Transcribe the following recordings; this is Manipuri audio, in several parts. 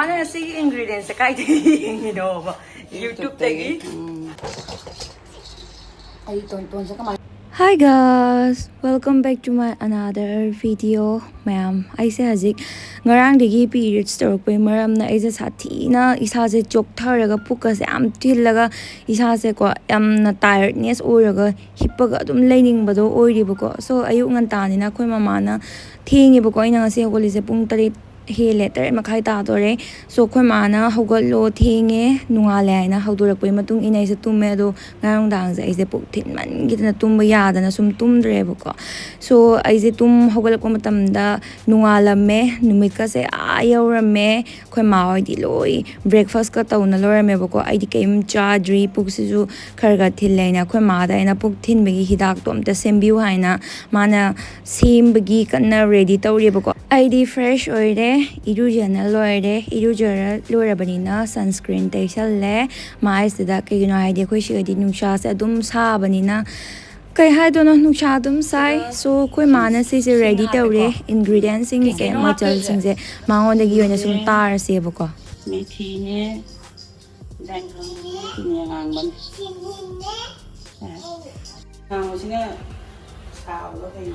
Mamana see ingredients the kai you know YouTube tagi. Hi guys, welcome back to my another video. Ma'am, I say hazik ngarang digi period stroke pe maram na aise sathi na isa se chok tharaga puka se am thillaga isa se ko am na tiredness oraga hippaga adum lening bado oiri bako so ayu ngan tani na khoi mama na thingi bako ina se holi se pung 3 he letter makhai ta dore so khoi mana hogalo thinge nungale na hodurak poi matung inai se tumme do ngarong dang se aise puk thin man gitna tumba yada na sum tumdre bako so aise tum hogalak matam da nungala me numika se ayawra me khoi ma oi di loi breakfast ka tauna lora me bako ai di kem chadri puk se ju kharga thilena khoi ma da ina puk thin begi hidak tom ta sembiu haina mana sim begi kana ready tawri bako ai di fresh oire irujana loire irujara lorabanina sunscreen teisalle mai sida ke gino haide khoi shigadi nungsha se adum sabanina kai haidono nungsha adum sai so khoi mana se ready tawre ingredients sing ke machal sing se mangon de gi oina sum tar se bako methi ne dang ne ngang ban ngang sine sao lo thei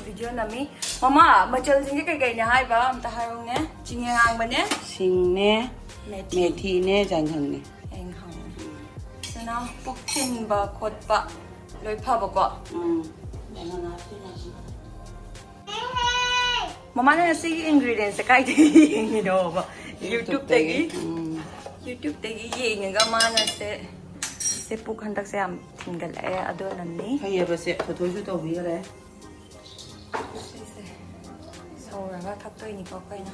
video nami mama machal sing ke kai na hai ba am ta hai ne chingang ba ne sing ne methi ne jang hang ne eng hang sana pok tin ba khot ba loi pha ba ko mama na see ingredients kai you know YouTube tagi YouTube tagi yeng ga mana se puk handak se am thingal ai ado nanni hai ba se thoi su to bi re 서울가 탁도이니까 까이나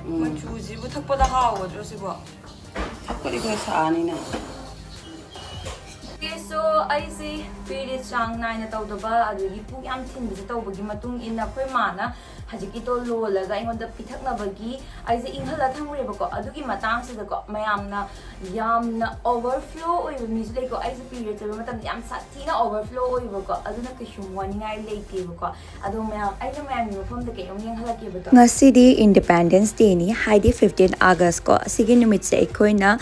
뭐 주지부 탁보다 하고 저시고 탁거리가 사안이나 so I see period sang naina tawdaba adugi puk yam thinbise tawbagi matung ina khoi mana hajiki to lolaga ingonda pithaknabagi aise inghala thamure bako adugi matang sida ko mayamna yamna overflow oiba misu leko aise period chaba matam yam sathina overflow oiba ko aduna kishum waningai leite bako adu mayam aina mayam ni phom da ke yong inghala ke bato ngasidi independence day ni haidi 15 august ko asigi numit se ekhoina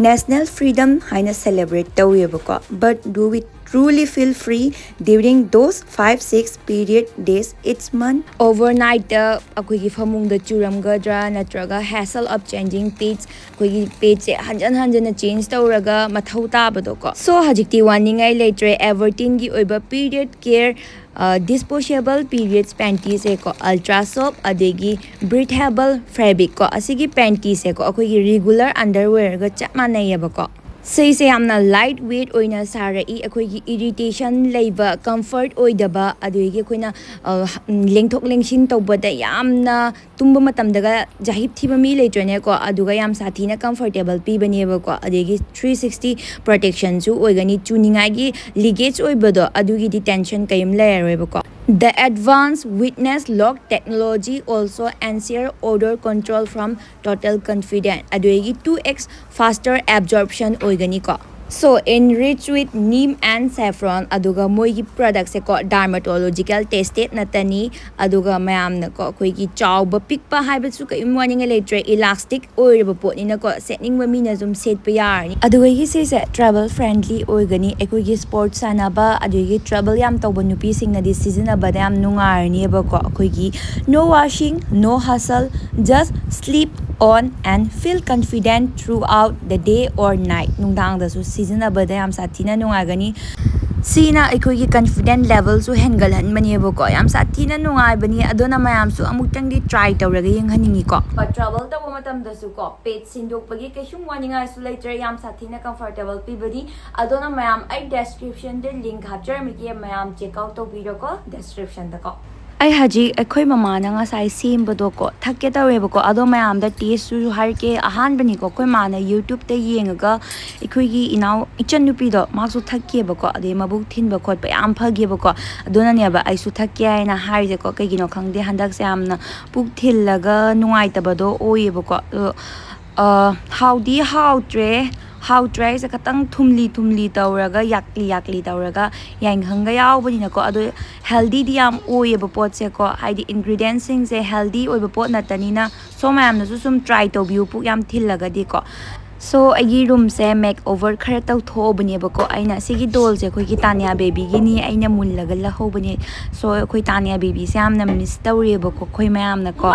national freedom haina celebrate taweba ko but do we truly feel free during those 5-6 period days each month overnight akoigi famung da churamgadra natraga hassle of changing page akoigi page hanjan change tawraga mathau tabado ko so hajikti waningai letre everteen gi oiba period care disposable periods panties ko ultra soap adegi breathable fabric ko asigi panties ko akoigi regular underwear ga chamanai yabako Say amna lightweight oina sarai akoigi irritation leiba comfort oidaba aduigi koina lengthok lengshin tawbada yamna tumba matamdaga jahip thiba mi leitrane ko aduga yam sathina comfortable pibani ko adegi 360 protection su oigani tuninga gi leakage oibado adugi detention kayum layer ko The advanced witness lock technology also ensure odor control from total confidence. Aduegi 2x faster absorption oigani ko. So enriched with neem and saffron aduga moigi products ko dermatological tested natani aduga mayam na ko koigi chawba pikpa haiba su ka imwani nga letre elastic oiriba pot ni na ko setning ba mina zum set pa yar ni aduga gi se travel friendly oigani ekoigi sports sanaba adugi travel yam tawba nupi sing na decision ba yam nungar ni ba ko koigi no washing no hustle just sleep on and feel confident throughout the day or night nungdang da su season abada yam sathina nungagani sina ekoigi confident level su hengalhan mani bako yam sathina nungai bani adona mayam su amuktang di try tawraga yenghaningi ko but travel ta matam da su ko page sindok bagi keshum waninga su later yam sathina comfortable pibadi adona mayam ai description de link hapchar mi ke mayam check out to video ko description da ko ai haji akhoi mama na nga sai sim bodo ko thakke tawe ko ado mayam da taste su har ke ahan bani ko khoi mana YouTube te yenga akhoi gi inau ichan nupi do ma su thakke ba ko ade mabuk thin ba khot ba yam phage ba ko adona ne ba ai su thakke ai na har je ko kai gi no khangde handak se amna puk thil laga nungai ta ba do oi ba ko how di how tre ꯍꯥꯎꯇ꯭ꯔꯦ ꯍꯥꯏꯁꯦ ꯈꯤꯇꯪ ꯊꯨꯝꯂꯤ ꯇꯧꯔꯒ ꯌꯥꯛꯂꯤ ꯇꯧꯔꯒ ꯌꯥꯏꯉꯪꯒ ꯌꯥꯎꯕꯅꯤꯅꯀꯣ ꯑꯗꯣ ꯍꯦꯜꯗꯤꯗꯤ ꯌꯥꯝ ꯑꯣꯏꯌꯦꯕ ꯄꯣꯠꯁꯦꯀꯣ ꯍꯥꯏꯗꯤ ꯏꯟꯒ꯭ꯔꯤꯗꯤꯌꯦꯟꯁꯤꯡꯁꯦ ꯍꯦꯜꯗꯤ ꯑꯣꯏꯕ ꯄꯣꯠ ꯅꯠꯇꯅꯤꯅ ꯁꯣꯝ ꯃꯌꯥꯝꯅꯁꯨ ꯁꯨꯝ ꯇ꯭ꯔꯥꯏ ꯇꯧꯕꯤꯌꯨ ꯄꯨꯛ ꯌꯥꯝ ꯊꯤꯜꯂꯒꯗꯤꯀꯣ ꯁꯣ ꯑꯩꯒꯤ ꯔꯨꯝꯁꯦ ꯃꯦꯛ ꯑꯣꯚꯔ ꯈꯔ ꯇꯧꯊꯣꯛꯑꯕꯅꯦꯕꯀꯣ ꯑꯩꯅ ꯁꯤꯒꯤ ꯗꯣꯜꯁꯦ ꯑꯩꯈꯣꯏꯒꯤ ꯇꯥꯅꯤꯌꯥ ꯕꯦꯕꯤꯒꯤꯅꯤ ꯑꯩꯅ ꯃꯨꯜꯂꯒ ꯂꯧꯍꯧꯕꯅꯦ ꯁꯣ ꯑꯩꯈꯣꯏ ꯇꯥꯅꯤꯌꯥ ꯕꯦꯕꯤꯁꯦ ꯌꯥꯝꯅ ꯃꯤꯁ ꯇꯧꯔꯦꯕꯀꯣ ꯑꯩꯈꯣꯏ ꯃꯌꯥꯝꯅꯀꯣ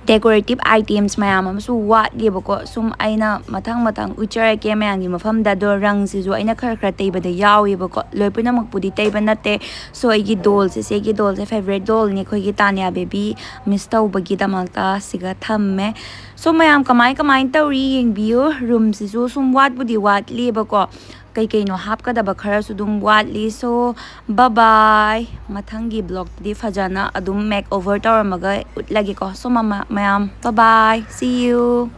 ꯗꯦꯀꯣꯔꯦꯇꯤꯞ ꯑꯥꯏꯇꯦꯝꯁ ꯃꯌꯥꯝ ꯑꯃꯁꯨ ꯋꯥꯠꯂꯦꯕꯀꯣ ꯁꯨꯝ ꯑꯩꯅ ꯃꯊꯪ ꯎꯠꯆꯔꯛꯀꯦ ꯃꯌꯥꯝꯒꯤ ꯃꯐꯝꯗ ꯑꯗꯣ ꯔꯪꯁꯤꯁꯨ ꯑꯩꯅ ꯈꯔ ꯇꯩꯕꯗ ꯌꯥꯎꯋꯦꯕꯀꯣ ꯂꯣꯏ ꯄꯨꯝꯅꯃꯛꯄꯨꯗꯤ ꯇꯩꯕ ꯅꯠꯇꯦ ꯁꯣ ꯑꯩꯒꯤ ꯗꯣꯜꯁꯦ ꯁꯤꯒꯤ ꯗꯣꯜꯁꯦ ꯐꯦꯚꯣꯔꯥꯏꯠ ꯗꯣꯜꯅꯤ ꯑꯩꯈꯣꯏꯒꯤ ꯇꯥꯅꯤꯌꯥ ꯕꯦꯕꯤ ꯃꯤꯁ ꯇꯧꯕꯒꯤꯗꯃꯛꯇ ꯁꯤꯒ ꯊꯝꯃꯦ ꯁꯣ ꯃꯌꯥꯝ ꯀꯃꯥꯏ ꯇꯧꯔꯤ ꯌꯦꯡꯕꯤꯌꯨ ꯔꯨꯝꯁꯤꯁꯨ ꯁꯨꯝ ꯋꯥꯠꯄꯨꯗꯤ ꯋꯥꯠꯂꯤꯕꯀꯣ ꯀꯩꯀꯩꯅꯣ ꯍꯥꯞꯀꯗꯕ ꯈꯔꯁꯨ ꯑꯗꯨꯝ ꯋꯥꯠꯂꯤ ꯁꯣ ꯕꯥꯏ ꯃꯊꯪꯒꯤ ꯕ꯭ꯂꯣꯒꯇꯗꯤ ꯐꯖꯅ ꯑꯗꯨꯝ ꯃꯦꯛ ꯑꯣꯚꯔ ꯇꯧꯔꯝꯃꯒ ꯎꯠꯂꯒꯦꯀꯣ ꯁꯣ ꯃꯌꯥꯝ ꯕꯥꯏ ꯁꯤ ꯌꯨ